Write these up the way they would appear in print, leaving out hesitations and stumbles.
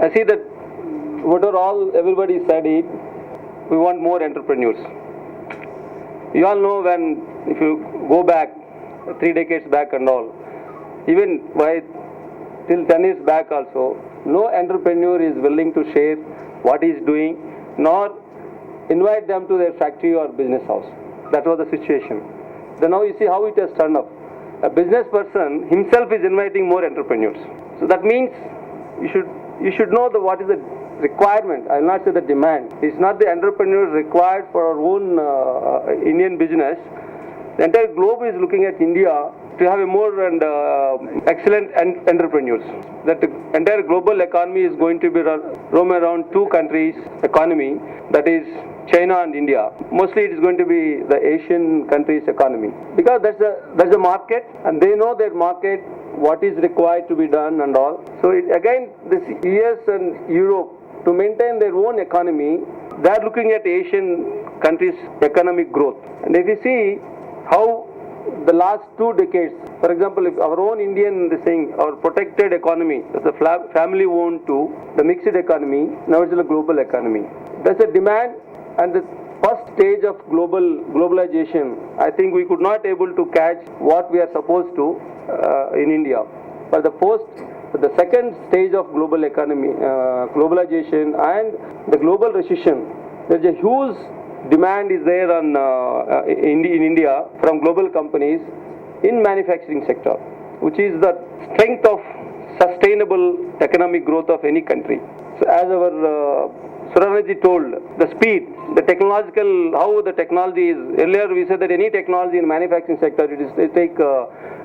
I see that whatever all everybody said it, we want more entrepreneurs. You all know when, if you go back 3 decades back and all, even by till 10 years back also, no entrepreneur is willing to share what he is doing, nor invite them to their factory or business house. That was the situation. Then now you see how it has turned up. A business person himself is inviting more entrepreneurs. So that means you should know what is the requirement. I will not say the demand. It's not the entrepreneurs required for our own Indian business. The entire globe is looking at India to have a more and excellent entrepreneurs. That the entire global economy is going to be roam around 2 countries' economy, that is China and India. Mostly it is going to be the Asian countries' economy, because that's a market, and they know their market, what is required to be done and all. So again, this US and Europe, to maintain their own economy, they are looking at Asian countries' economic growth. And if you see how the last 2 decades, for example, if our own Indian our protected economy, the family owned to the mixed economy, now it's a global economy. There's a demand, and the first stage of globalization, I think we could not able to catch what we are supposed to in India. But the second stage of global economy, globalization and the global recession, there's a huge demand is there on in India from global companies in manufacturing sector, which is the strength of sustainable economic growth of any country. So as our Suranaji told, the speed, the technological, how the technology is. Earlier we said that any technology in manufacturing sector, it take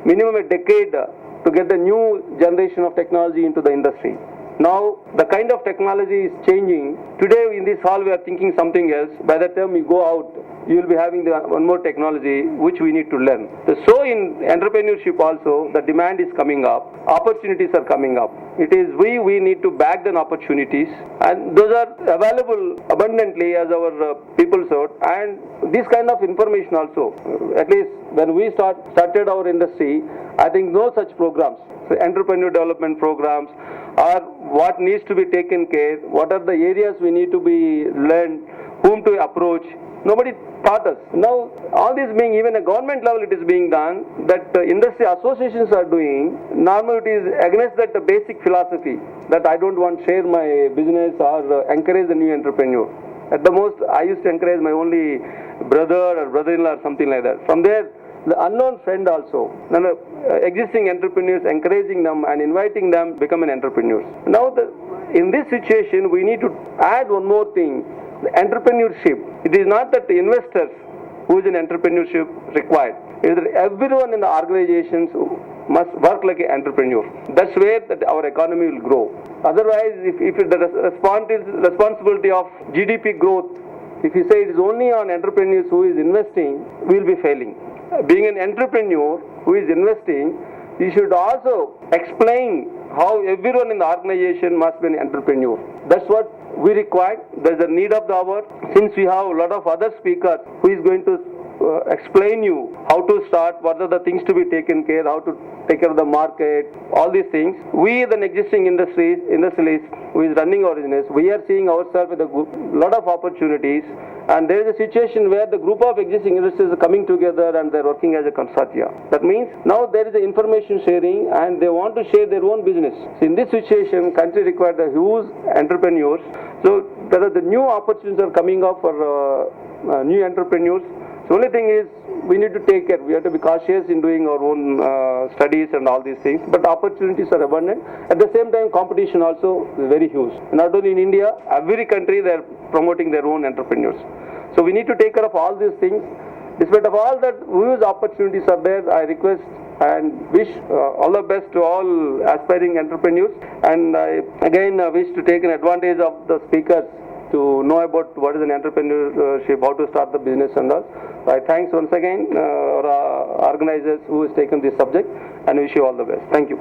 minimum a decade to get the new generation of technology into the industry. Now the kind of technology is changing. Today in this hall we are thinking something else. By the time we go out, you will be having one more technology which we need to learn. So in entrepreneurship also, the demand is coming up, opportunities are coming up. It is we need to back the opportunities, and those are available abundantly as our people sort. And this kind of information also, at least when we started our industry, I think no such programs, so entrepreneur development programs, or what needs to be taken care, what are the areas we need to be learned, whom to approach. Nobody taught us. Now all this being, even at government level it is being done, that industry associations are doing. Normally it is against that basic philosophy that I don't want to share my business or encourage the new entrepreneur. At the most I used to encourage my only brother or brother-in-law or something like that. From there, the unknown friend also, existing entrepreneurs, encouraging them and inviting them become an entrepreneur. Now in this situation we need to add one more thing, the entrepreneurship. It is not that the investors who is in entrepreneurship required. It is that everyone in the organizations must work like an entrepreneur. That's where our economy will grow. Otherwise, if the responsibility of GDP growth, if you say it is only on entrepreneurs who is investing, we will be failing. Being an entrepreneur who is investing, you should also explain how everyone in the organization must be an entrepreneur. That's what we require. There's a need of the hour. Since we have a lot of other speakers who is going to explain you how to start, what are the things to be taken care, how to take care of the market, all these things. We, the existing industrialists who is running our business, we are seeing ourselves with a lot of opportunities, and there is a situation where the group of existing industries are coming together and they're working as a consortia. That means now there is a information sharing and they want to share their own business. So in this situation, country requires a huge entrepreneurs. So there are the new opportunities are coming up for new entrepreneurs. The only thing is we need to take care. We have to be cautious in doing our own studies and all these things. But opportunities are abundant. At the same time, competition also is very huge. Not only in India, every country they are promoting their own entrepreneurs. So we need to take care of all these things. Despite of all that huge opportunities are there, I request and wish all the best to all aspiring entrepreneurs. And I again wish to take an advantage of the speakers to know about what is an entrepreneurship, how to start the business and all. So I thanks once again our organizers who has taken this subject and wish you all the best. Thank you.